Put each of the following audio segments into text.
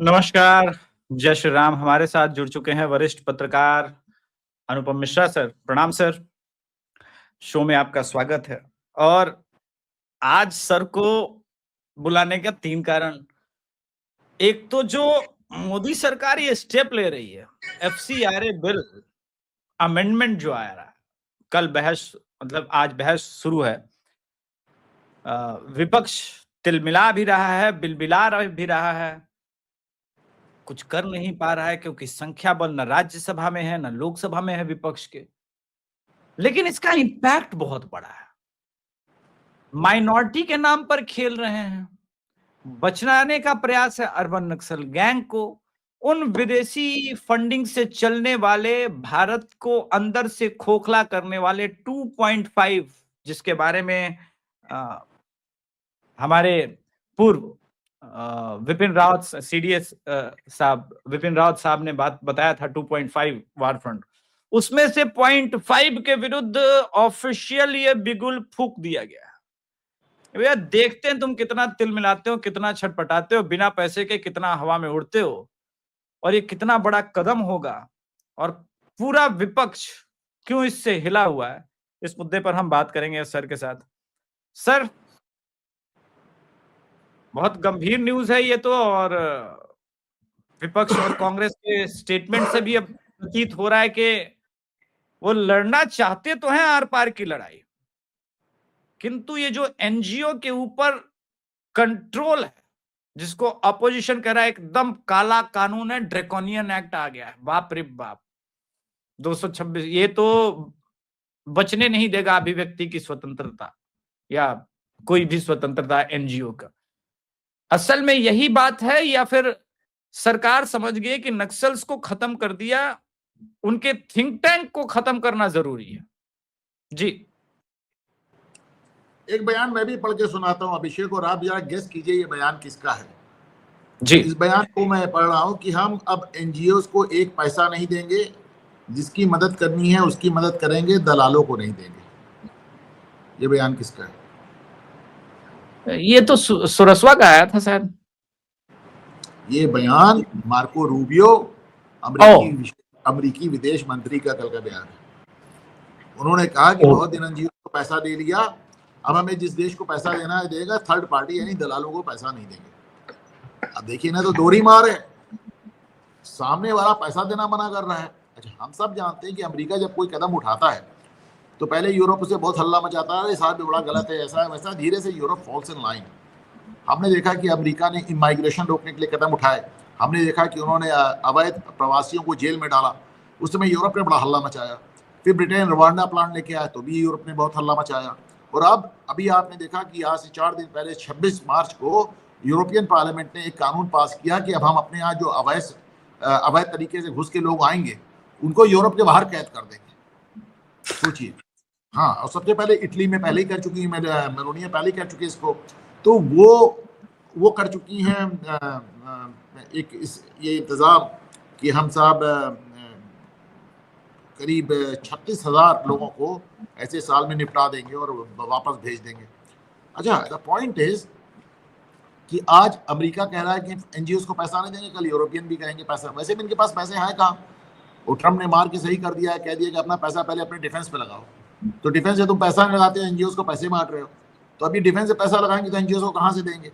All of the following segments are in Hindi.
नमस्कार। जय श्री राम। हमारे साथ जुड़ चुके हैं वरिष्ठ पत्रकार अनुपम मिश्रा सर। प्रणाम सर। शो में आपका स्वागत है। और आज सर को बुलाने का 3 कारण। एक तो जो मोदी सरकार ये स्टेप ले रही है, एफसीआरए बिल अमेंडमेंट जो आ रहा है, कल बहस मतलब आज बहस शुरू है। विपक्ष तिलमिला भी रहा है, बिलबिला भी रहा है, कुछ कर नहीं पा रहा है क्योंकि संख्या बल न राज्यसभा में है न लोकसभा में है विपक्ष के। लेकिन इसका इम्पैक्ट बहुत बड़ा है। माइनॉरिटी के नाम पर खेल रहे हैं, बचाने का प्रयास है अर्बन नक्सल गैंग को। उन विदेशी फंडिंग से चलने वाले, भारत को अंदर से खोखला करने वाले 2.5, जिसके बारे में हमारे पूर्व विपिन रावत सीडीएस साहब विपिन रावत साहब ने बात बताया था 2.5 वार फ्रंट, उसमें से 0.5 के विरुद्ध ऑफिशियल ये बिगुल फूंक दिया गया है। भैया देखते हैं तुम कितना तिल मिलाते हो, कितना छटपटाते हो, बिना पैसे के कितना हवा में उड़ते हो, और ये कितना बड़ा कदम होगा और पूरा विपक्ष क्यों इससे हिला हुआ है। इस मुद्दे पर हम बात करेंगे सर के साथ। सर, बहुत गंभीर न्यूज है ये तो, और विपक्ष और कांग्रेस के स्टेटमेंट से भी अब प्रतीत हो रहा है कि वो लड़ना चाहते तो हैं आर पार की लड़ाई, किंतु ये जो एनजीओ के ऊपर कंट्रोल है, जिसको अपोजिशन कह रहा है एकदम काला कानून है, ड्रैकोनियन एक्ट आ गया है, बाप रे बाप, 226, ये तो बचने नहीं देगा अभिव्यक्ति की स्वतंत्रता या कोई भी स्वतंत्रता एनजीओ का। असल में यही बात है, या फिर सरकार समझ गई कि नक्सल्स को खत्म कर दिया, उनके थिंक टैंक को खत्म करना जरूरी है? जी, एक बयान मैं भी पढ़ के सुनाता हूं अभिषेक, और आप जरा गेस कीजिए ये बयान किसका है। जी, इस बयान को मैं पढ़ रहा हूं कि हम अब एनजीओ को एक पैसा नहीं देंगे, जिसकी मदद करनी है उसकी मदद करेंगे, दलालों को नहीं देंगे। ये बयान किसका है? ये तो सुरसवा का आया था शायद। ये बयान मार्को रूबियो, अमेरिकी विदेश मंत्री का कल का बयान है। उन्होंने कहा कि बहुत दिन एनजीओ को पैसा दे लिया, अब हमें जिस देश को पैसा देना है देगा, थर्ड पार्टी यानी दलालों को पैसा नहीं देंगे। अब देखिए ना, तो दोहरी मार है, सामने वाला पैसा देना मना कर रहा है। अच्छा, हम सब जानते हैं कि अमेरिका जब कोई कदम उठाता है तो पहले यूरोप से बहुत हल्ला मचाता है, साहब भी बड़ा गलत है, ऐसा है वैसा। धीरे से यूरोप फॉल्स इन लाइन। हमने देखा कि अमेरिका ने इमाइग्रेशन रोकने के लिए कदम उठाए, हमने देखा कि उन्होंने अवैध प्रवासियों को जेल में डाला, उस समय यूरोप ने बड़ा हल्ला मचाया। फिर ब्रिटेन रवांडा प्लान लेके आया तो भी यूरोप ने बहुत हल्ला मचाया। और अब अभी आपने देखा कि आज से 4 दिन पहले 26 मार्च को यूरोपियन पार्लियामेंट ने एक कानून पास किया कि अब हम अपने यहाँ जो अवैध तरीके से घुस के लोग आएंगे उनको यूरोप के बाहर कैद कर देंगे। सोचिए। हाँ, और सबसे पहले इटली में पहले ही कर चुकी है, मेलोनिया पहले ही कर चुकी है इसको, तो वो कर चुकी हैं ये इंतजाम कि हम साहब करीब 36,000 लोगों को ऐसे साल में निपटा देंगे और वापस भेज देंगे। अच्छा, द पॉइंट इज कि आज अमेरिका कह रहा है कि एनजीओ को पैसा नहीं देंगे, कल यूरोपियन भी कहेंगे पैसा। वैसे भी इनके पास पैसे हैं कहाँ? वो ट्रम्प ने मार के सही कर दिया है, कह दिया कि अपना पैसा पहले अपने डिफेंस पे लगाओ। तो डिफेंस से तुम पैसा नहीं लगाते, एनजीओ को पैसे मार रहे हो, तो अभी डिफेंस से पैसा लगाएंगे तो एनजीओ को कहाँ से देंगे?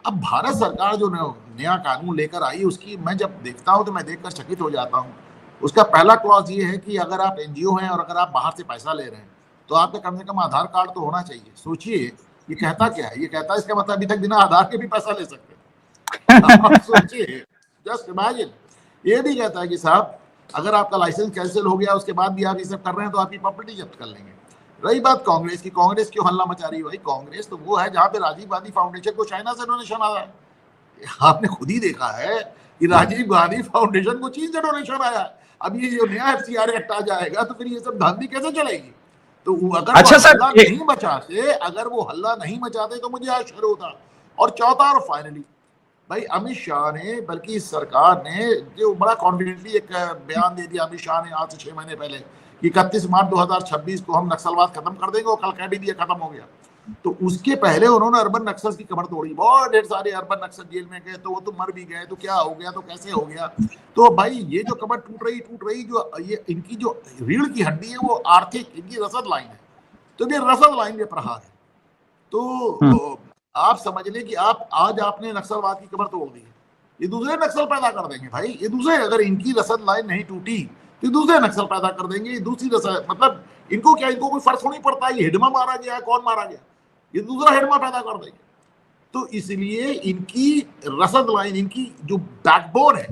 अब भारत सरकार जो नया कानून लेकर आई, उसकी मैं जब देखता हूँ तो मैं देखकर चकित हो जाता हूँ। उसका पहला क्लॉज ये है कि अगर आप एनजीओ हैं और अगर आप बाहर से पैसा ले रहे हैं तो आपका कम से कम आधार कार्ड तो होना चाहिए। सोचिए, ये कहता क्या है? ये कहता है इसका मतलब अभी तक बिना आधार के भी पैसा ले सकते हैं। सोचिए, जस्ट इमेजिन। ये भी कहता है कि साहब अगर आपका लाइसेंस कैंसिल हो गया उसके बाद भी आप ये सब कर रहे हैं तो आपकी प्रॉपर्टी जब्त कर लेंगे। रही बात कांग्रेस की, कांग्रेस क्यों हल्ला मचा रही है? भाई कांग्रेस तो वो है जहां पे राजीव गांधी फाउंडेशन को चाइना से डोनेशन आया है। आपने खुद ही देखा है कि राजीव गांधी फाउंडेशन को चीन से डोनेशन आया है। अब ये जो नया एफसीआरए एक्ट आ जाएगा तो फिर ये सब धांधली कैसे चलेगी? तो अगर अच्छा वो हल्ला नहीं मचाते, अगर वो हल्ला नहीं मचाते तो मुझे आश्चर्य होता। और चौथा और फाइनली, भाई अमित शाह ने, बल्कि सरकार ने जो बड़ा कॉन्फिडेंटली एक बयान दे दिया अमित शाह ने आज से 6 महीने पहले कि 31 मार्च 2026 को हम नक्सलवाद खत्म कर देंगे, और कल कह भी दिया खत्म हो गया। तो उसके पहले उन्होंने अर्बन नक्सल्स की कमर तोड़ी, बहुत ढेर सारे अर्बन नक्सल जेल में गए, तो वो तो मर भी गए, तो क्या हो गया, तो कैसे हो गया। तो भाई ये जो कमर टूट रही, जो ये इनकी जो रीढ़ की हड्डी है वो आर्थिक, इनकी रसद लाइन है, तो ये रसद लाइन में प्रहार है। तो आप समझ लें कि आप आज आपने नक्सलवाद की कमर तोड़ दी, ये दूसरे नक्सल पैदा कर देंगे भाई, ये दूसरे, अगर इनकी रसद लाइन नहीं टूटी तो दूसरे नक्सल पैदा कर देंगे, दूसरी रसद, मतलब इनको क्या, इनको कोई फर्क नहीं पड़ता ये हिडमा मारा गया है, कौन मारा गया, ये दूसरा हिडमा पैदा कर देंगे। तो इसलिए इनकी रसद लाइन, इनकी जो बैकबोन है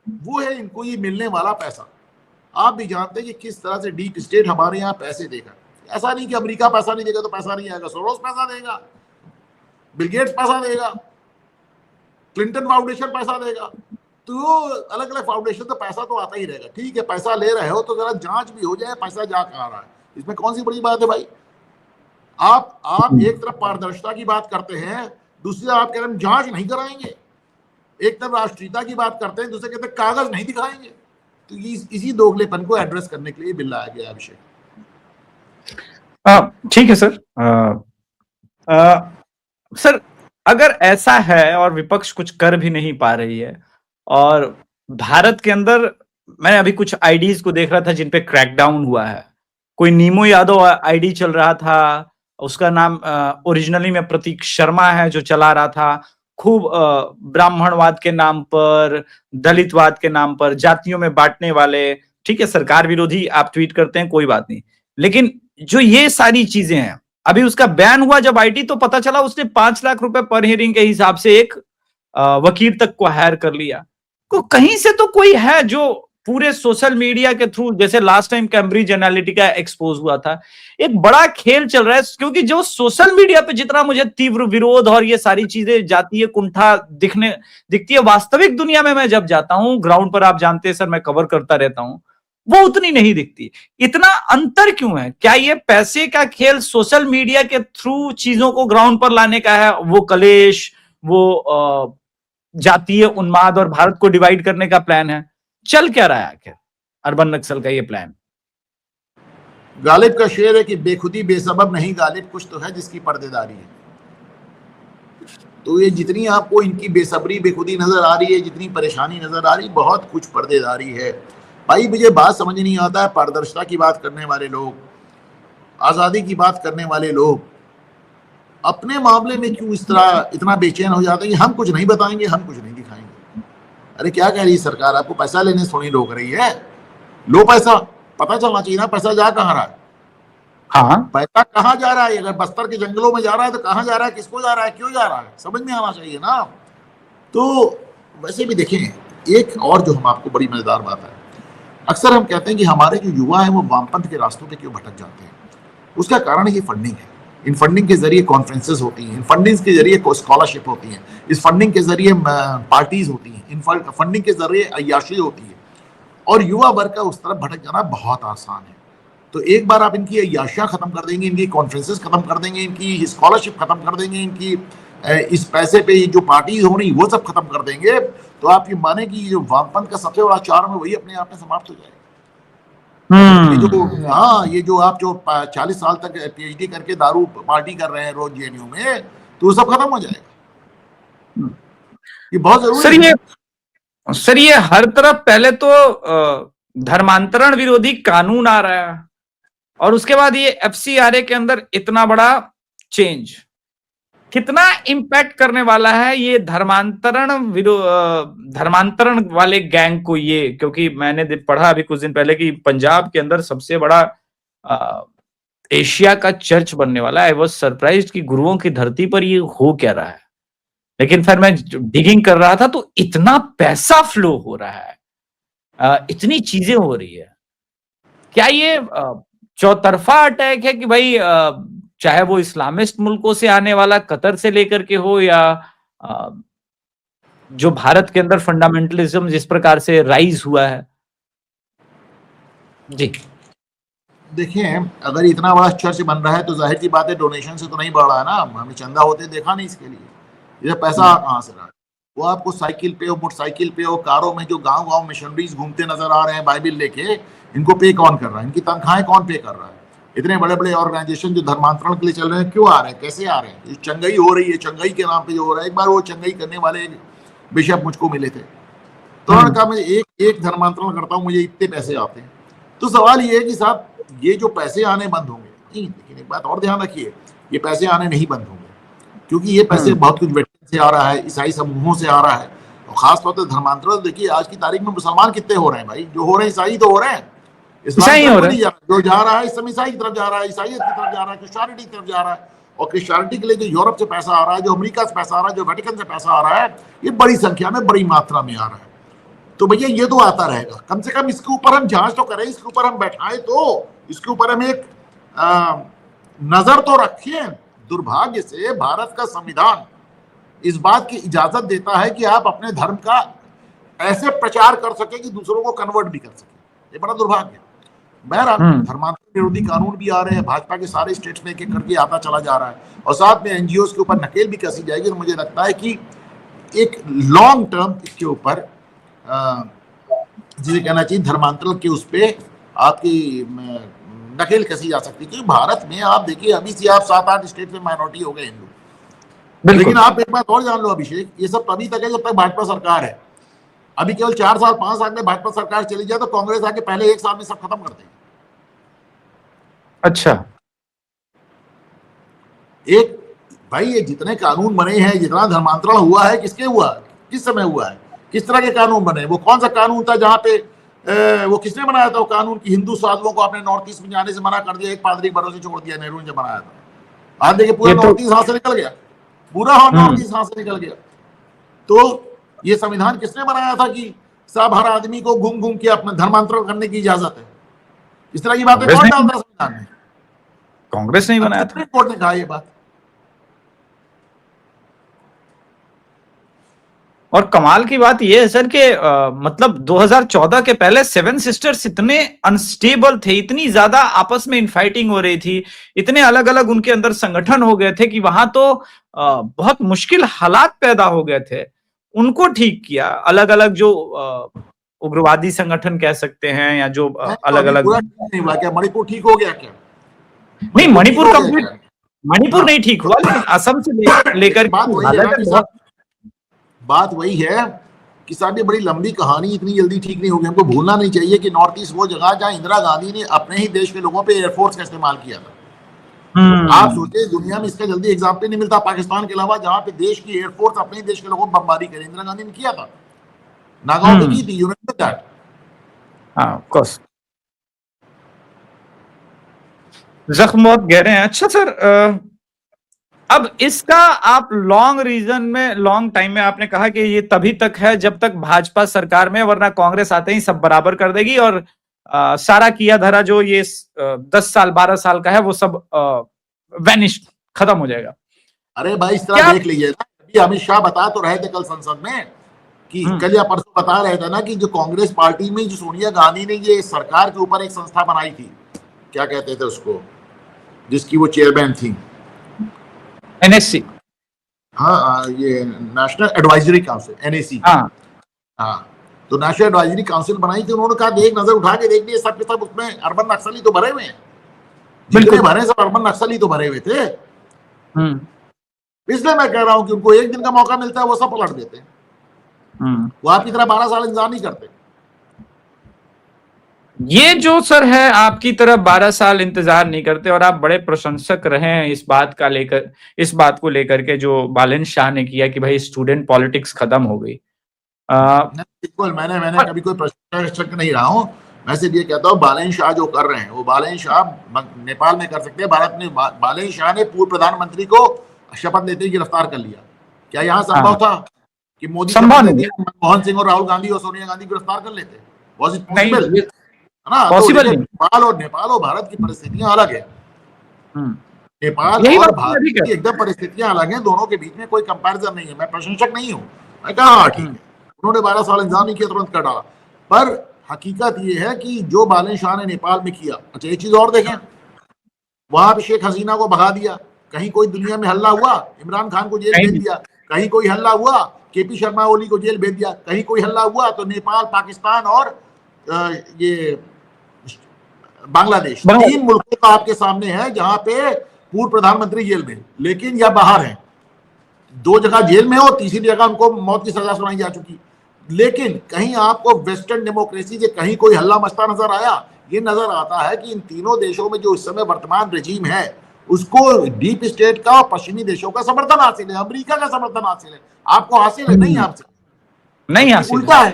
वो है इनको ये मिलने वाला पैसा। आप भी जानते हैं कि किस तरह से डीप स्टेट हमारे यहाँ पैसे देगा। ऐसा नहीं कि अमेरिका पैसा नहीं देगा तो पैसा नहीं आएगा, सोरोस पैसा देगा, बिल गेट्स पैसा देगा, क्लिंटन फाउंडेशन पैसा देगा, तो अलग अलग फाउंडेशन तो पैसा तो आता ही रहेगा। ठीक है, पैसा ले रहे हो तो जरा जांच भी हो जाए पैसा जा कहाँ रहा है, इसमें कौन सी बड़ी बात है भाई। आप एक तरफ पारदर्शिता की बात करते हैं, दूसरी तरफ आप कह रहे हैं जांच नहीं कराएंगे, एक तरफ राष्ट्रीयता की बात करते हैं, दूसरे कहते हैं कागज नहीं दिखाएंगे। तो इसी दोगलेपन को एड्रेस करने के लिए बिल लाया गया विषय। ठीक है सर। सर अगर ऐसा है और विपक्ष कुछ कर भी नहीं पा रही है, और भारत के अंदर मैं अभी कुछ आईडीज को देख रहा था जिन पे क्रैकडाउन हुआ है, कोई नीमो यादव आईडी चल रहा था, उसका नाम ओरिजिनली में प्रतीक शर्मा है, जो चला रहा था खूब ब्राह्मणवाद के नाम पर, दलितवाद के नाम पर, जातियों में बांटने वाले। ठीक है, सरकार विरोधी आप ट्वीट करते हैं, कोई बात नहीं, लेकिन जो ये सारी चीजें हैं, अभी उसका बैन हुआ जब आईटी, तो पता चला उसने 5 लाख रुपए पर हियरिंग के हिसाब से एक वकील तक को हायर कर लिया। तो कहीं से तो कोई है जो पूरे सोशल मीडिया के थ्रू, जैसे last time Cambridge Analytica expose हुआ था, एक बड़ा खेल चल रहा है। क्योंकि जो सोशल मीडिया पे जितना मुझे तीव्र विरोध और ये सारी चीजें जाती है, कुंठा दिखती है, वास्तविक दुनिया में मैं जब जाता हूं ग्राउंड पर, आप जानते हैं सर मैं कवर करता रहता हूं, वो उतनी नहीं दिखती। इतना अंतर क्यों है? क्या ये पैसे का खेल सोशल मीडिया के थ्रू चीजों को ग्राउंड पर लाने का है? वो कलेश, वो जातीय उन्माद और भारत को डिवाइड करने का प्लान है? चल क्या रहा है आखिर अर्बन नक्सल का ये प्लान? गालिब का शेर है कि बेखुदी बेसबब नहीं गालिब, कुछ तो है जिसकी पर्देदारी है। तो ये जितनी आपको इनकी बेसब्री बेखुदी नजर आ रही है, जितनी परेशानी नजर आ रही, बहुत कुछ पर्देदारी है भाई। मुझे बात समझ नहीं आता है, पारदर्शिता की बात करने वाले लोग, आजादी की बात करने वाले लोग अपने मामले में क्यों इस तरह इतना बेचैन हो जाते हैं कि हम कुछ नहीं बताएंगे, हम कुछ नहीं दिखाएंगे। अरे क्या कह रही है सरकार? आपको पैसा लेने से थोड़ी रोक रही है, लो पैसा, पता चलना चाहिए ना पैसा जा कहाँ रहा है। हाँ, पैसा कहाँ जा रहा है? अगर बस्तर के जंगलों में जा रहा है तो कहाँ जा रहा है, किसको जा रहा है, क्यों जा रहा है, समझ में आना चाहिए ना। तो वैसे भी देखें, एक और जो हम आपको बड़ी मजेदार बात है, अक्सर हम कहते हैं कि हमारे जो युवा है वो वामपंथ के रास्तों पे क्यों भटक जाते हैं। उसका कारण ये फंडिंग है। इन फंडिंग के जरिए कॉन्फ्रेंसेस होती हैं, इन फंडिंग के जरिए स्कॉलरशिप होती है, इस फंडिंग के जरिए पार्टीज होती हैं, इन फंडिंग के जरिए अय्याशी होती है, और युवा वर्ग का उस तरफ भटक जाना बहुत आसान है। तो एक बार आप इनकी अय्याशियां खत्म कर देंगे, इनकी कॉन्फ्रेंसेस खत्म कर देंगे, इनकी स्कॉलरशिप खत्म कर देंगे, इनकी इस पैसे पे जो पार्टीज हो रही वो सब खत्म कर देंगे, तो आप ये माने कि जो वामपंथ का सबसे बड़ा चार्म है वही अपने आप में समाप्त हो जाएगा। ये जो आप जो 40 साल तक पीएचडी करके दारू पार्टी कर रहे हैं रोज जेएनयू में, तो वो सब खत्म हो जाएगा। ये बहुत जरूरी है। सर ये हर तरफ पहले तो धर्मांतरण विरोधी कानून आ रहा है, और उसके बाद ये एफसीआरए के अंदर इतना बड़ा चेंज, कितना इम्पैक्ट करने वाला है ये धर्मांतरण वाले गैंग को ये? क्योंकि मैंने पढ़ा अभी कुछ दिन पहले कि पंजाब के अंदर सबसे बड़ा एशिया का चर्च बनने वाला है। आई वॉज सरप्राइज्ड कि गुरुओं की धरती पर ये हो क्या रहा है। लेकिन फिर मैं डिगिंग कर रहा था तो इतना पैसा फ्लो हो रहा है, इतनी चीजें हो रही है। क्या ये चौतरफा अटैक है कि भाई चाहे वो इस्लामिस्ट मुल्कों से आने वाला कतर से लेकर के हो, या जो भारत के अंदर फंडामेंटलिज्म जिस प्रकार से राइज हुआ है? जी देखिए, अगर इतना बड़ा चर्च बन रहा है तो जाहिर की बात है डोनेशन से तो नहीं बढ़ रहा है ना, हमें चंदा होते देखा नहीं इसके लिए। ये पैसा कहाँ से रहा है? वो आपको साइकिल पे हो, मोटरसाइकिल पे हो, कारों में जो गांव-गांव मिशनरीज घूमते नजर आ रहे हैं बाइबिल लेके, इनको पे कौन कर रहा है? इनकी तनख्वाहें कौन पे कर रहा है? इतने बड़े बड़े ऑर्गेनाइजेशन जो धर्मांतरण के लिए चल रहे हैं क्यों आ रहे हैं, कैसे आ रहे हैं? ये चंगई हो रही है, चंगई के नाम पे जो हो रहा है। एक बार वो चंगई करने वाले बिशप मुझको मिले थे, तो उन्होंने कहा मैं एक धर्मांतरण करता हूँ, मुझे इतने पैसे आते हैं। तो सवाल ये है कि साहब ये जो पैसे आने बंद होंगे नहीं, लेकिन एक बात और ध्यान रखिए, ये पैसे आने नहीं बंद होंगे, क्योंकि ये पैसे बहुत कुछ वेटरन से आ रहा है, ईसाई समूहों से आ रहा है, और खासतौर पर धर्मांतरण। देखिए आज की तारीख में मुसलमान कितने हो रहे हैं भाई, जो हो रहे हैं ईसाई तो हो रहे हैं, इस्लाम की तरफ नहीं जा रहा, जो जा रहा है इस समय ईसाई की तरफ जा रहा है, ईसाइयत की तरफ जा रहा है, क्रिश्चियनिटी की तरफ जा रहा है। और क्रिश्चियनिटी के लिए जो यूरोप से पैसा आ रहा है, जो अमेरिका से पैसा आ रहा है, जो वेटिकन से पैसा आ रहा है, ये बड़ी संख्या में, बड़ी मात्रा में आ रहा है। तो भैया ये तो आता रहेगा, कम से कम इसके ऊपर हम जांच तो करें, इसके ऊपर हम बैठाएं, तो इसके ऊपर हम एक नजर तो रखें। दुर्भाग्य से भारत का संविधान इस बात की इजाजत देता है कि आप अपने धर्म का ऐसे प्रचार कर सके कि दूसरों को कन्वर्ट भी कर सके। ये बड़ा दुर्भाग्य है। बहरहाल धर्मांतरण विरोधी कानून भी आ रहे हैं, भाजपा के सारे स्टेट्स में एक एक करके आता चला जा रहा है, और साथ में एनजीओ के ऊपर नकेल भी कसी जाएगी। और मुझे लगता है कि एक लॉन्ग टर्म इसके ऊपर जिसे कहना चाहिए धर्मांतरण के उस पे आपकी नकेल कसी जा सकती है। क्योंकि भारत में आप देखिए अभी से आप 7-8 स्टेट में माइनॉरिटी हो गए हिंदू, लेकिन आप एक बात और जान लो अभिषेक, ये सब तभी तक है जब तक भाजपा सरकार है। अभी केवल 4 साल 5 साल में भाजपा सरकार चली जाए तो कांग्रेस आके पहले 1 साल में सब खत्म कर देगी। अच्छा, एक भाई ये जितने कानून बने हैं, जितना धर्मांतरण हुआ है, किसके हुआ, किस समय हुआ है, किस तरह के कानून बने, वो कौन सा कानून था जहां पे वो किसने बनाया था वो कानून कि हिंदू साधुओं को अपने नॉर्थ ईस्ट में जाने से मना कर दिया, एक पादरी के भरोसे छोड़ दिया, नेहरू ने बनाया था। आज देखिए पूरा नॉर्थ ईस्ट हाथ से निकल गया, पूरा नॉर्थ ईस्ट हाथ से निकल गया। तो ये संविधान किसने बनाया था कि सब हर आदमी को घूम घूम के अपना धर्मांतरण करने की इजाजत है? इस तरह की बातें कौन डालता संविधान में? कांग्रेस नहीं बनाया था। सुप्रीम कोर्ट ने कहा ये बात। और कमाल की बात यह है सर कि मतलब 2014 के पहले 7 सिस्टर्स इतने अनस्टेबल थे, इतनी ज्यादा आपस में इनफाइटिंग हो रही थी, इतने अलग अलग उनके अंदर संगठन हो गए थे कि वहां तो बहुत मुश्किल हालात पैदा हो गए थे। उनको ठीक किया, अलग अलग जो उग्रवादी संगठन कह सकते हैं या जो अलग अलग। नहीं हुआ क्या? मणिपुर ठीक हो गया क्या? नहीं, मणिपुर कंप्लीट, मणिपुर नहीं ठीक हुआ, लेकिन असम से लेकर बात वही है कि साहब ये बड़ी लंबी कहानी इतनी जल्दी ठीक नहीं होगी। हमको भूलना नहीं चाहिए कि नॉर्थ ईस्ट वो जगह जहां इंदिरा गांधी ने अपने ही देश के लोगों पे एयरफोर्स का इस्तेमाल किया था। आप सोचिए दुनिया में इसका जल्दी एग्जाम्पल नहीं मिलता पाकिस्तान के अलावा जहां पे देश की एयरफोर्स अपने ही देश के लोगों पर बमबारी करे। इंदिरा गांधी ने किया था, नागांव में की थी, यू रिमेंबर दैट? हां, ऑफ कोर्स। जख्म बहुत गहरे हैं। अच्छा सर, अब इसका आप लॉन्ग टाइम में आपने कहा कि ये तभी तक है जब तक भाजपा सरकार में, वरना कांग्रेस आते ही सब बराबर कर देगी और सारा किया धरा जो ये 10 साल 12 साल का है वो सब वैनिश, खत्म हो जाएगा। अरे भाई इस तरह देख लीजिए, अभी अमित शाह बता तो रहे थे कल संसद में कि कल या परसों बता रहे थे ना कि जो कांग्रेस पार्टी में जो सोनिया गांधी ने ये सरकार के ऊपर एक संस्था बनाई थी, क्या कहते थे उसको, जिसकी वो चेयरमैन थी, एनएससी। हाँ, ये नेशनल एडवाइजरी काउंसिल, एनएसी। हाँ, तो नेशनल एडवाइजरी काउंसिल बनाई थी। उन्होंने कहा एक नजर उठा के देख लिए सब के सब उसमें अर्बन नक्सली तो भरे हुए हैं, जितने भरे सब अर्बन नक्सली तो भरे हुए थे। इसलिए मैं कह रहा हूं कि उनको एक दिन का मौका मिलता है वो सब पलट देते हैं। वो आपकी तरह 12 साल इंतजार नहीं करते। ये जो सर है आपकी तरफ 12 साल इंतजार नहीं करते, और आप बड़े प्रशंसक रहे हैं इस बात को लेकर के जो बालन शाह ने किया कि भाई स्टूडेंट पॉलिटिक्स खत्म हो गई। बिल्कुल, मैंने कभी कोई प्रशंसक नहीं रहा हूं। मैं सिर्फ ये कहता हूँ बालन शाह जो कर रहे हैं वो बालन शाह नेपाल में कर सकते हैं, भारत में बालन शाह ने पूर्व प्रधानमंत्री को शपथ लेते ही गिरफ्तार कर लिया। क्या यहाँ संभव था कि मोदी मनमोहन सिंह और राहुल गांधी और सोनिया गांधी गिरफ्तार कर लेते? Was it possible? है ना? तो नेपाल और भारत की परिस्थितियां अलग है। नेपाल और भारत की एकदम परिस्थितियां अलग हैं, दोनों के बीच में कोई कंपैरिजन नहीं है। मैं प्रशंसक नहीं हूँ, मैं कहा ठीक है उन्होंने 12 साल इंतजार नहीं किया, तुरंत कर डाला। पर हकीकत ये है कि जो बालन शाह ने नेपाल में किया, अच्छा एक चीज और देखें, वहां पे शेख हसीना को भगा दिया। कहीं कोई दुनिया में हल्ला हुआ, इमरान खान को जेल भेज दिया। कहीं कोई हल्ला हुआ, केपी शर्मा ओली को जेल भेज दिया। कहीं कोई हल्ला हुआ तो नेपाल, पाकिस्तान और ये बांग्लादेश, बांग्लादेश। 3 मुल्कों का आपके सामने है जहां पे पूर्व प्रधानमंत्री जेल में, लेकिन या बाहर है। 2 जगह जेल में हो, तीसरी जगह उनको मौत की सजा सुनाई जा चुकी। लेकिन कहीं आपको वेस्टर्न डेमोक्रेसी से कहीं कोई हल्ला मचता नजर आया? ये नजर आता है कि इन तीनों देशों में जो इस समय वर्तमान रजीम है उसको डीप स्टेट का और पश्चिमी देशों का समर्थन हासिल है, अमेरिका का समर्थन हासिल है। आपको हासिल है? नहीं हासिल, नहीं हासिल उल्टा है।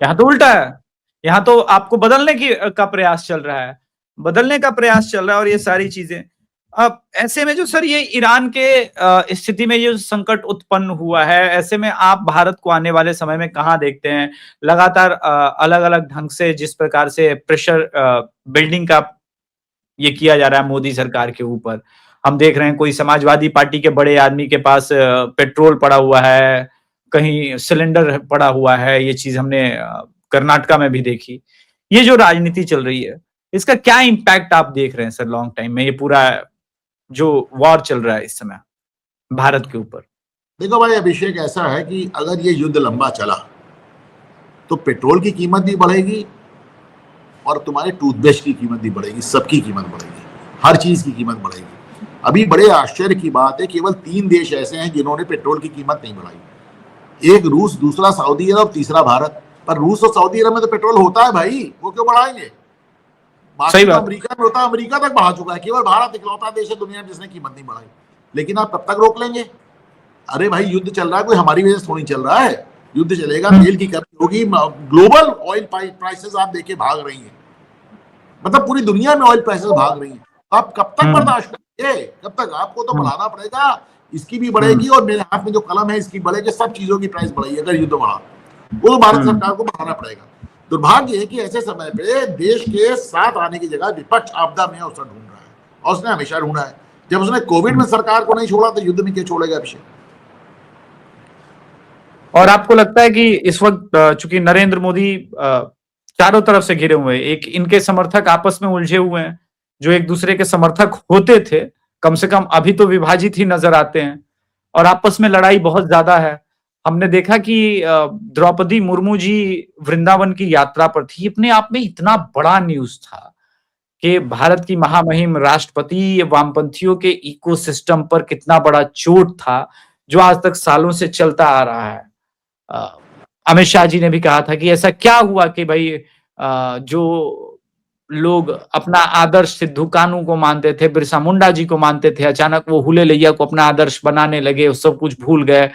यहाँ तो उल्टा है। यहाँ तो आपको बदलने का प्रयास चल रहा है, बदलने का प्रयास चल रहा है। और ये सारी चीजें अब ऐसे में जो सर ये ईरान के स्थिति में ये संकट उत्पन्न हुआ है, ऐसे में आप भारत को आने वाले समय में कहाँ देखते हैं? लगातार अलग अलग ढंग से जिस प्रकार से प्रेशर बिल्डिंग का ये किया जा रहा है मोदी सरकार के ऊपर, हम देख रहे हैं कोई समाजवादी पार्टी के बड़े आदमी के पास पेट्रोल पड़ा हुआ है, कहीं सिलेंडर पड़ा हुआ है। ये चीज हमने कर्नाटका में भी देखी। ये जो राजनीति चल रही है इसका क्या इम्पैक्ट आप देख रहे हैं सर लॉन्ग टाइम में, ये पूरा जो वॉर चल रहा है इस समय भारत के ऊपर? देखो भाई अभिषेक, ऐसा है कि अगर ये युद्ध लंबा चला तो पेट्रोल की कीमत भी बढ़ेगी और तुम्हारे टूथब्रश की कीमत भी बढ़ेगी, सबकी कीमत बढ़ेगी, हर चीज की कीमत बढ़ेगी। अभी बड़े आश्चर्य की बात है, केवल 3 देश ऐसे हैं जिन्होंने पेट्रोल की कीमत नहीं बढ़ाई। एक रूस, दूसरा सऊदी अरब, तीसरा भारत। पर रूस और सऊदी अरब में तो पेट्रोल होता है भाई, वो क्यों बढ़ाएंगे? बाकी तो अमेरिका में होता है, अमेरिका तक बढ़ा चुका है। केवल भारत इकलौता देश है दुनिया में जिसने कीमत नहीं बढ़ाई। लेकिन आप कब तक रोक लेंगे? अरे भाई युद्ध चल रहा है, कोई हमारी वजह से थोड़ी चल रहा है। युद्ध चलेगा, तेल की कमी होगी, ग्लोबल ऑयल प्राइसेस आप देखे भाग रही हैं, मतलब पूरी दुनिया में ऑयल प्राइसेस भाग रही हैं। आप कब तक बर्दाश्त करेंगे? कब तक? आपको तो बढ़ाना पड़ेगा, इसकी भी बढ़ेगी और मेरे हाथ में जो कलम है इसकी बढ़ेगी, सब चीजों की प्राइस बढ़ेगी। अगर युद्ध बढ़ा वो तो भारत सरकार को बढ़ाना पड़ेगा। दुर्भाग्य है कि ऐसे समय पे देश के साथ आने की जगह विपक्ष आपदा में अवसर ढूंढ रहा है, और उसने हमेशा ढूंढा है। जब उसने कोविड में सरकार को नहीं छोड़ा तो युद्ध में क्या छोड़ेगा अभिषेक? और आपको लगता है कि इस वक्त चूंकि नरेंद्र मोदी चारों तरफ से घिरे हुए हैं, एक इनके समर्थक आपस में उलझे हुए हैं, जो एक दूसरे के समर्थक होते थे कम से कम अभी तो विभाजित ही नजर आते हैं, और आपस में लड़ाई बहुत ज्यादा है। हमने देखा कि द्रौपदी मुर्मू जी वृंदावन की यात्रा पर थी, अपने आप में इतना बड़ा न्यूज था कि भारत की महामहिम राष्ट्रपति वामपंथियों के इकोसिस्टम पर कितना बड़ा चोट था, जो आज तक सालों से चलता आ रहा है। अमित शाह जी ने भी कहा था कि ऐसा क्या हुआ कि भाई जो लोग अपना आदर्श सिद्धू कानू को मानते थे, बिरसा मुंडा जी को मानते थे, अचानक वो हुले लैया को अपना आदर्श बनाने लगे, सब कुछ भूल गए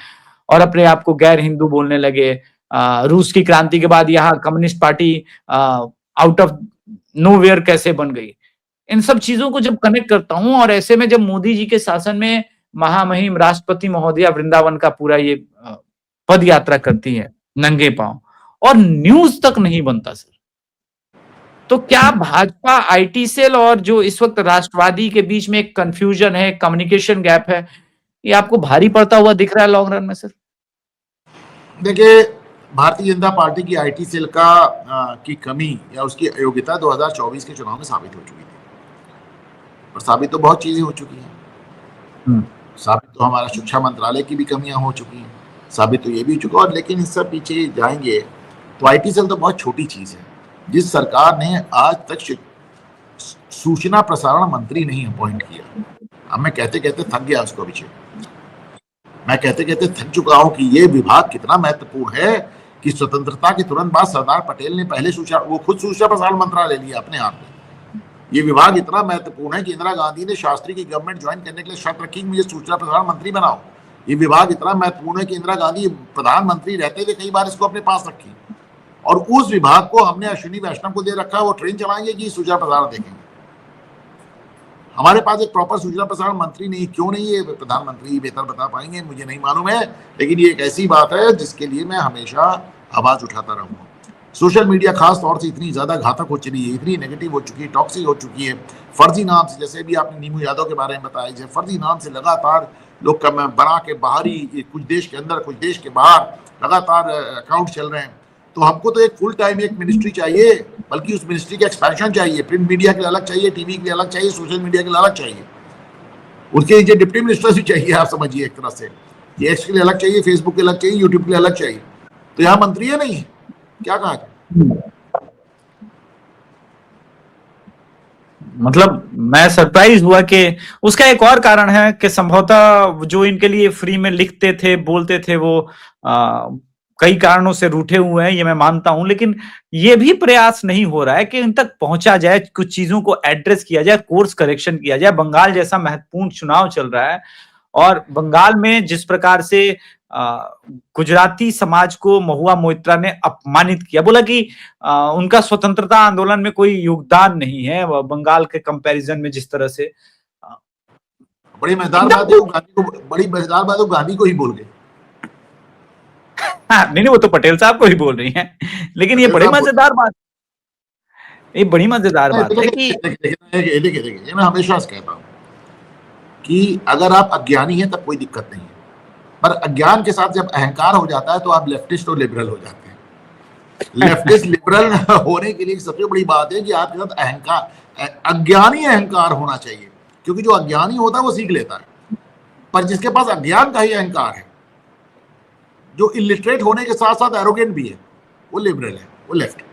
और अपने आप को गैर हिंदू बोलने लगे। रूस की क्रांति के बाद यहाँ communist party out of nowhere कैसे बन गई? इन सब चीजों को जब कनेक्ट करता हूं, और ऐसे में जब मोदी जी के शासन में महामहिम राष्ट्रपति महोदया वृंदावन का पूरा ये पद यात्रा करती है नंगे पांव, और न्यूज तक नहीं बनता सर, तो क्या भाजपा आईटी सेल और जो इस वक्त राष्ट्रवादी के बीच में एक कंफ्यूजन है, कम्युनिकेशन गैप है, ये आपको भारी पड़ता हुआ दिख रहा है लॉन्ग रन में सर? देखिए, भारतीय जनता पार्टी की आईटी सेल की कमी या उसकी अयोग्यता 2024 के चुनाव में साबित हो चुकी थी, और साबित तो बहुत चीजें हो चुकी हैं। साबित तो हमारा शिक्षा मंत्रालय की भी कमियां हो चुकी हैं, साबित तो ये भी हो चुका। और लेकिन इस सब पीछे जाएंगे तो आईटी सेल तो बहुत छोटी चीज है। जिस सरकार ने आज तक सूचना प्रसारण मंत्री नहीं अपॉइंट किया, अब मैं कहते कहते थक गया उसको अभिषेक, मैं कहते कहते थक चुका हूं कि ये विभाग कितना महत्वपूर्ण है कि स्वतंत्रता के तुरंत बाद सरदार पटेल ने पहले वो खुद सूचना प्रसारण मंत्रालय लिया अपने हाथ में। ये विभाग इतना महत्वपूर्ण है कि इंदिरा गांधी ने शास्त्री की गवर्नमेंट ज्वाइन करने के लिए शर्त रखी कि मुझे सूचना प्रसारण मंत्री बनाओ। ये विभाग इतना महत्वपूर्ण है कि इंदिरा गांधी प्रधानमंत्री रहते हुए कई बार इसको अपने पास रखी, और उस विभाग को हमने अश्विनी वैष्णव को दे रखा है। वो ट्रेन चलाएंगे कि सूचना प्रसारण देखेंगे। हमारे पास एक प्रॉपर सूचना प्रसारण मंत्री नहीं, क्यों नहीं? ये प्रधानमंत्री बेहतर बता पाएंगे, मुझे नहीं मालूम है, लेकिन ये एक ऐसी बात है जिसके लिए मैं हमेशा आवाज उठाता रहूंगा। सोशल मीडिया खास तौर से इतनी ज्यादा घातक हो चुकी है, इतनी नेगेटिव हो चुकी है, टॉक्सिक हो चुकी है। फर्जी नाम से, जैसे भी आपने नीमू यादव के बारे में बताया, जैसे फर्जी नाम से लगातार लोग बना के बाहरी, कुछ देश के अंदर कुछ देश के बाहर लगातार अकाउंट चल रहे हैं। तो हमको तो एक फुल टाइम एक मिनिस्ट्री चाहिए, बल्कि उस मिनिस्ट्री का एक्सपेंशन चाहिए। प्रिंट मीडिया के लिए अलग चाहिए, टीवी के लिए अलग चाहिए, सोशल मीडिया के लिए अलग चाहिए। उसके नीचे डिप्टी मिनिस्टर भी चाहिए, आप समझिए एक तरह से। ये एक्स के लिए अलग चाहिए, फेसबुक के लिए अलग चाहिए, यूट्यूब के लिए अलग चाहिए। तो यहाँ मंत्री है नहीं, क्या कहा? मतलब मैं सरप्राइज हुआ कि उसका एक और कारण है कि संभवतः जो इनके लिए फ्री में लिखते थे, बोलते थे, वो कई कारणों से रूठे हुए हैं, ये मैं मानता हूं, लेकिन ये भी प्रयास नहीं हो रहा है कि इन तक पहुंचा जाए, कुछ चीजों को एड्रेस किया जाए, कोर्स करेक्शन किया जाए। बंगाल जैसा महत्वपूर्ण चुनाव चल रहा है और बंगाल में जिस प्रकार से गुजराती समाज को महुआ मोइत्रा ने अपमानित किया, बोला कि उनका स्वतंत्रता आंदोलन में कोई योगदान नहीं है, बंगाल के कंपैरिजन में जिस तरह से बड़ी मजेदार बात है, गांधी को, बड़ी मजेदार बात है, गांधी को ही बोल गए। नहीं नहीं, वो तो पटेल साहब को ही बोल रही हैं, लेकिन ये बड़ी मजेदार बात, ये बड़ी मजेदार बात है कि देखिए, मैं हमेशा कहता हूं कि अगर आप अज्ञानी हैं तब कोई दिक्कत नहीं है, पर अज्ञान के साथ जब अहंकार हो जाता है तो आप लेफ्टिस्ट और लिबरल हो जाते हैं। लेफ्टिस्ट लिबरल होने के लिए सबसे बड़ी बात है कि आपके साथ अहंकार, अज्ञानी अहंकार होना चाहिए, क्योंकि जो अज्ञानी होता है वो सीख लेता है, पर जिसके पास अज्ञान का ही अहंकार है, जो इलिटरेट होने के साथ साथ एरोगेंट भी है, वो लिबरल है, वो लेफ्ट।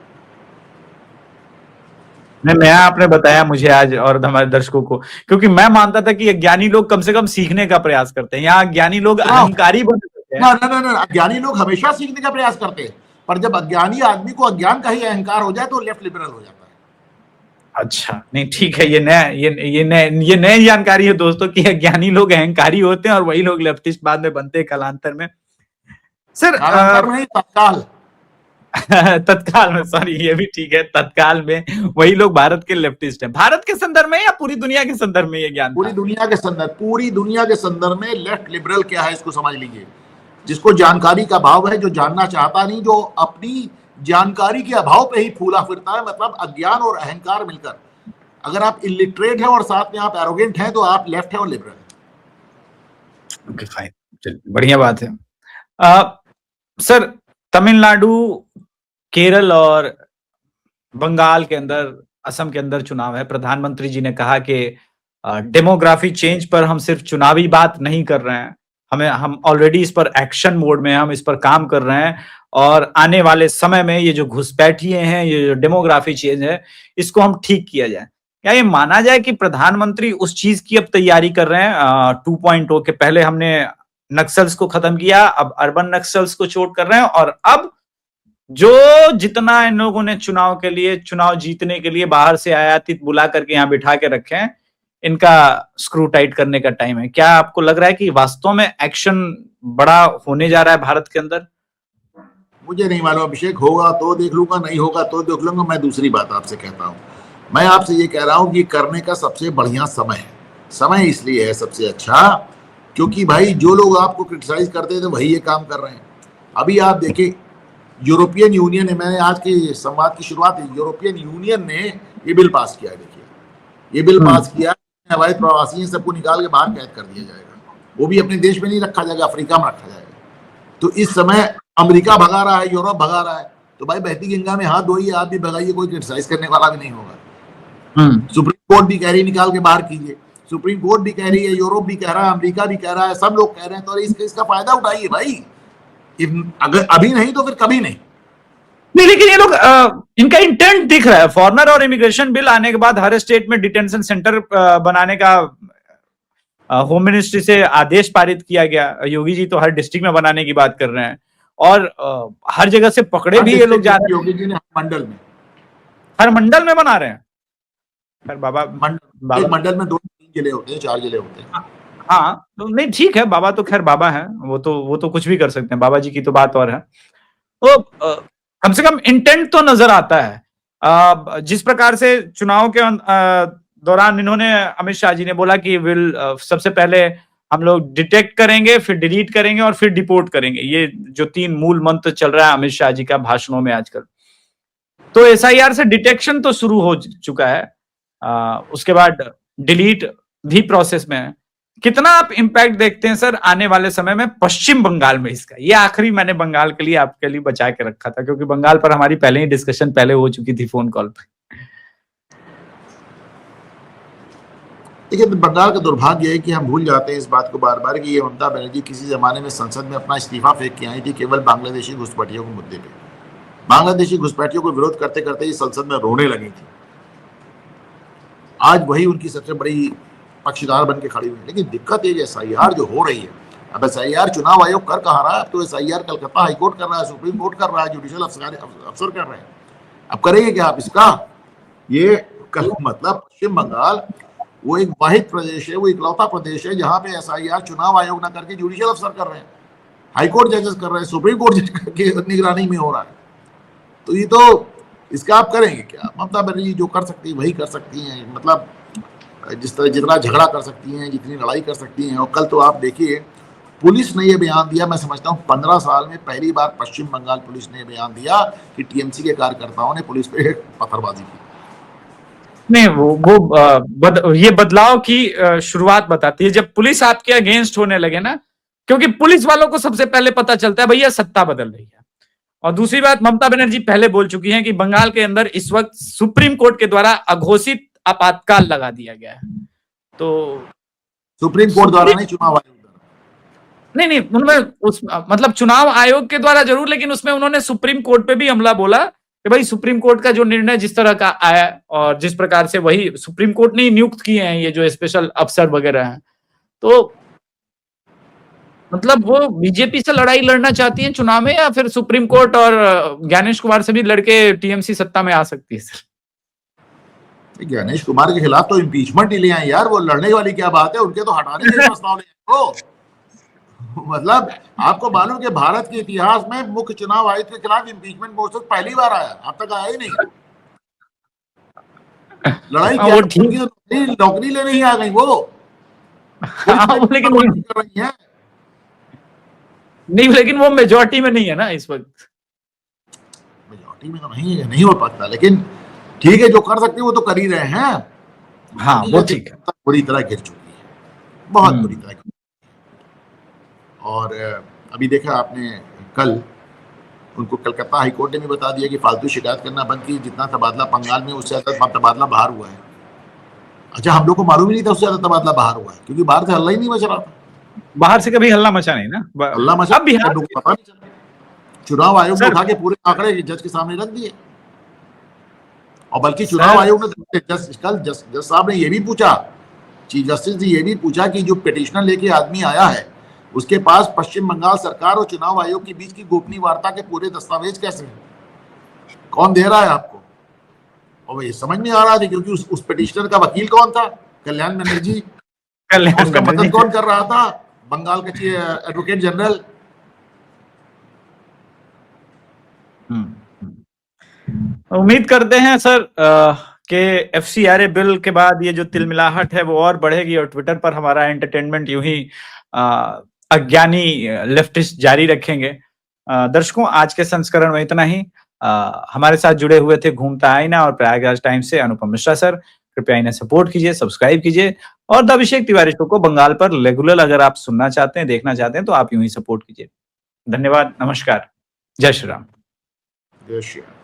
नया आपने बताया मुझे आज और हमारे दर्शकों को, क्योंकि मैं मानता था कि अज्ञानी लोग कम से कम सीखने का प्रयास करते हैं, यहाँ अज्ञानी लोग अहंकारी बन जाते हैं। ना, अज्ञानी लोग हमेशा सीखने का प्रयास करते हैं, पर जब अज्ञानी आदमी को अज्ञान का ही अहंकार हो जाए तो लेफ्ट लिबरल हो जाता है। अच्छा, नहीं ठीक है, ये नई जानकारी है दोस्तों कि अज्ञानी लोग अहंकारी होते हैं और वही लोग लेफ्टिस्ट बाद में बनते हैं कालांतर में। सर तत्काल तत्काल में, सॉरी, ये भी ठीक है, तत्काल में वही लोग भारत के लेफ्टिस्ट हैं। भारत के संदर्भ में या पूरी दुनिया के संदर्भ में ये ज्ञान? पूरी दुनिया के संदर्भ में लेफ्ट लिबरल क्या है इसको समझ लीजिए। जिसको जानकारी का अभाव है, जो जानना चाहता नहीं, जो अपनी जानकारी के अभाव पे ही फूला फिरता है, मतलब अज्ञान और अहंकार मिलकर। अगर आप इलिटरेट हैं और साथ में आप एरोगेंट हैं तो आप लेफ्ट है और लिबरल है। ओके, फाइन, बढ़िया बात है। सर, तमिलनाडु, केरल और बंगाल के अंदर, असम के अंदर चुनाव है। प्रधानमंत्री जी ने कहा कि डेमोग्राफी चेंज पर हम सिर्फ चुनावी बात नहीं कर रहे हैं, हम ऑलरेडी इस पर एक्शन मोड में हैं, हम इस पर काम कर रहे हैं और आने वाले समय में ये जो घुसपैठिए हैं, ये जो डेमोग्राफी चेंज है, इसको हम ठीक किया जाए। क्या ये माना जाए कि प्रधानमंत्री उस चीज की अब तैयारी कर रहे हैं 2.0 के? पहले हमने नक्सल्स को खत्म किया, अब अर्बन नक्सल्स को चोट कर रहे हैं, और अब जो जितना इन लोगों ने चुनाव के लिए, चुनाव जीतने के लिए बाहर से आयातित बुला करके यहाँ बिठा के रखे हैं, इनका स्क्रू टाइट करने का टाइम है। क्या आपको लग रहा है कि वास्तव में एक्शन बड़ा होने जा रहा है भारत के अंदर? मुझे नहीं मालूम अभिषेक, होगा तो देख लूंगा, नहीं होगा तो देख लूंगा। मैं दूसरी बात आपसे कहता हूँ, मैं आपसे ये कह रहा हूँ कि करने का सबसे बढ़िया समय है। समय इसलिए है सबसे अच्छा क्योंकि भाई जो लोग आपको क्रिटिसाइज करते थे वही ये काम कर रहे हैं। अभी आप देखिए, यूरोपियन यूनियन ने, मैंने आज के संवाद की शुरुआत, यूरोपियन यूनियन ने ये बिल पास किया। देखिए, ये बिल पास किया, अवैध प्रवासी सबको निकाल के बाहर कैद कर दिया जाएगा, वो भी अपने देश में नहीं रखा जाएगा, अफ्रीका में रखा जाएगा। तो इस समय अमेरिका भगा रहा है, यूरोप भगा रहा है, तो भाई बहती गंगा में हाथ धोइए, आप भी भगाइए, कोई क्रिटिसाइज करने वाला भी नहीं होगा। सुप्रीम कोर्ट भी कह रही निकाल के बाहर कीजिए, सुप्रीम कोर्ट भी कह रही है, यूरोप भी कह रहा है, अमेरिका भी कह रहा है, सब लोग कह रहे हैं, तो इसका फायदा उठाइए भाई। अगर अभी नहीं तो फिर कभी नहीं। नहीं, लेकिन ये लोग, इनका इंटेंट दिख रहा है। फॉरेनर और इमिग्रेशन बिल आने के बाद हर स्टेट में डिटेंशन सेंटर बनाने का होम मिनिस्ट्री से आदेश पारित किया गया। योगी जी तो हर डिस्ट्रिक्ट में बनाने की बात कर रहे हैं, और हर जगह से पकड़े भी ये लोग जा रहे हैं। योगी जी ने हर मंडल में बना रहे हैं। खैर बाबा, एक मंडल में 2-3 जिले होते हैं, 4 जिले होते हैं। हाँ, तो नहीं, ठीक है, बाबा तो खैर बाबा है, वो तो कुछ भी कर सकते हैं, बाबा जी की तो बात और है। तो कम से कम इंटेंट तो नजर आता है। जिस प्रकार से चुनाव के दौरान इन्होंने, अमित शाह जी ने बोला कि सबसे पहले हम लोग डिटेक्ट करेंगे, फिर डिलीट करेंगे और फिर डिपोर्ट करेंगे। ये जो 3 मूल मंत्र चल रहा है अमित शाह जी का भाषणों में आजकल। तो एसआईआर से डिटेक्शन तो शुरू हो चुका है, उसके बाद डिलीट भी प्रोसेस में है। कितना आप इंपैक्ट देखते हैं सर आने वाले समय में पश्चिम बंगाल में इसका? ये आखिरी मैंने बंगाल के लिए आपके लिए बचा के रखा था, क्योंकि बंगाल पर हमारी पहले ही डिस्कशन पहले हो चुकी थी फोन कॉल पे। देखिए, बंगाल का दुर्भाग्य है कि हम भूल जाते हैं इस बात को बार बार कि ये ममता बनर्जी किसी जमाने में संसद में अपना इस्तीफा फेंक के आई थी केवल बांग्लादेशी घुसपैठियों के मुद्दे पे। बांग्लादेशी घुसपैठियों को विरोध करते करते ही संसद में रोने लगी थी। आज वही उनकी सबसे बड़ी पक्षधर बन के खड़ी हुई है। लेकिन दिक्कत ये SIR जो हो रही है, अब SIR चुनाव आयोग कर कहा रहा है, अब तो SIR कलकत्ता हाईकोर्ट कर रहा है, सुप्रीम कोर्ट कर रहा है, जुडिशियल अफसर कर रहे हैं। अब करेंगे क्या आप इसका? ये कल मतलब पश्चिम बंगाल वो एक वाहिद प्रदेश है, वो इकलौता प्रदेश है जहां पे SIR चुनाव आयोग ना करके जुडिशियल अफसर कर रहे हैं, हाईकोर्ट जजेस कर रहे हैं, सुप्रीम कोर्ट जज की निगरानी में हो रहा है। तो ये तो इसका आप करेंगे क्या? ममता बनर्जी जो कर सकती है वही कर सकती हैं, मतलब जिस तरह जितना झगड़ा कर सकती हैं, जितनी लड़ाई कर सकती हैं। और कल तो आप देखिए पुलिस ने ये बयान दिया, मैं समझता हूँ 15 साल में पहली बार पश्चिम बंगाल पुलिस ने बयान दिया कि TMC के कार्यकर्ताओं ने पुलिस पे पत्थरबाजी की। नहीं, ये बदलाव की शुरुआत बताती है जब पुलिस आपके अगेंस्ट होने लगे ना, क्योंकि पुलिस वालों को सबसे पहले पता चलता है भैया सत्ता बदल रही है। और दूसरी बात, ममता बनर्जी पहले बोल चुकी हैं कि बंगाल के अंदर इस वक्त सुप्रीम कोर्ट के द्वारा अघोषित आपातकाल लगा दिया गया है। तो सुप्रीम कोर्ट द्वारा नहीं, चुनाव आयोग द्वारा। नहीं, उनमें मतलब चुनाव आयोग के द्वारा जरूर, लेकिन उसमें उन्होंने सुप्रीम कोर्ट पे भी हमला बोला कि भाई सुप्रीम कोर्ट का जो निर्णय जिस तरह का आया और जिस प्रकार से वही सुप्रीम कोर्ट ने नियुक्त किए हैं ये जो स्पेशल अफसर वगैरह हैं, तो मतलब वो बीजेपी से लड़ाई लड़ना चाहती है चुनाव में, या फिर सुप्रीम कोर्ट और ज्ञानेश कुमार से भी लड़के TMC सत्ता में आ सकती है सर? ज्ञानेश कुमार के खिलाफ तो इम्पीचमेंट ही ले आए यार, वो लड़ने वाली क्या बात है, उनके तो हटाने के प्रस्ताव ले आए। मतलब आपको मालूम कि भारत के इतिहास में मुख्य चुनाव आयुक्त के खिलाफ इम्पीचमेंट मोशन पहली बार आया, अब तक आया ही नहीं। लड़ाई क्या, नौकरी लेने ही आ गई वो। लेकिन वो मेजॉरिटी में नहीं है ना इस वक्त। मेजॉरिटी में तो नहीं हो पाता, लेकिन ठीक है, जो कर सकते हैं वो तो कर ही रहे हैं। हाँ, वो ठीक है। बुरी तरह गिर चुकी है, बहुत बुरी तरह। और अभी देखा आपने कल उनको कलकत्ता हाईकोर्ट ने भी बता दिया कि फालतू शिकायत करना बंद की, जितना तबादला बंगाल में उससे ज्यादा तबादला बाहर हुआ है। अच्छा, हम लोग को मालूम ही नहीं था उससे ज्यादा तबादला बाहर हुआ है, क्योंकि बाहर से हल्ला ही नहीं मच रहा था। बाहर से कभी हल्ला मचा नहीं ना, हल्ला मचा, अब बिहार पता नहीं चला। चुनाव आयोग ने उठा के पूरे आंकड़े जज के सामने रख दिए। और बल्कि चुनाव आयोग ने जज साहब ने ये भी पूछा, चीफ जस्टिस ने ये भी पूछा कि जो पिटिशनर लेके आदमी आया है उसके पास पश्चिम बंगाल सरकार और चुनाव आयोग के बीच की गोपनीय वार्ता के पूरे दस्तावेज कैसे हैं, कौन दे रहा है आपको? और ये समझ नहीं आ रहा था, क्योंकि उस पिटिशनर का वकील कौन था? कल्याण बनर्जी। उसका मदद कौन कर रहा था? बंगाल का एडवोकेट जनरल। उम्मीद करते हैं सर कि FCRA बिल के बाद ये जो तिलमिलाहट है वो और बढ़ेगी, और ट्विटर पर हमारा एंटरटेनमेंट यूं ही अज्ञानी लेफ्टिस्ट जारी रखेंगे। दर्शकों, आज के संस्करण में इतना ही। हमारे साथ जुड़े हुए थे घूमता आईना और प्रयागराज टाइम्स से अनुपम मिश्रा सर। कृपया इन्हें सपोर्ट कीजिए, सब्सक्राइब कीजिए, और द अभिषेक तिवारी शो को बंगाल पर रेगुलर अगर आप सुनना चाहते हैं, देखना चाहते हैं, तो आप यूं ही सपोर्ट कीजिए। धन्यवाद, नमस्कार, जय श्री राम। जय श्री राम।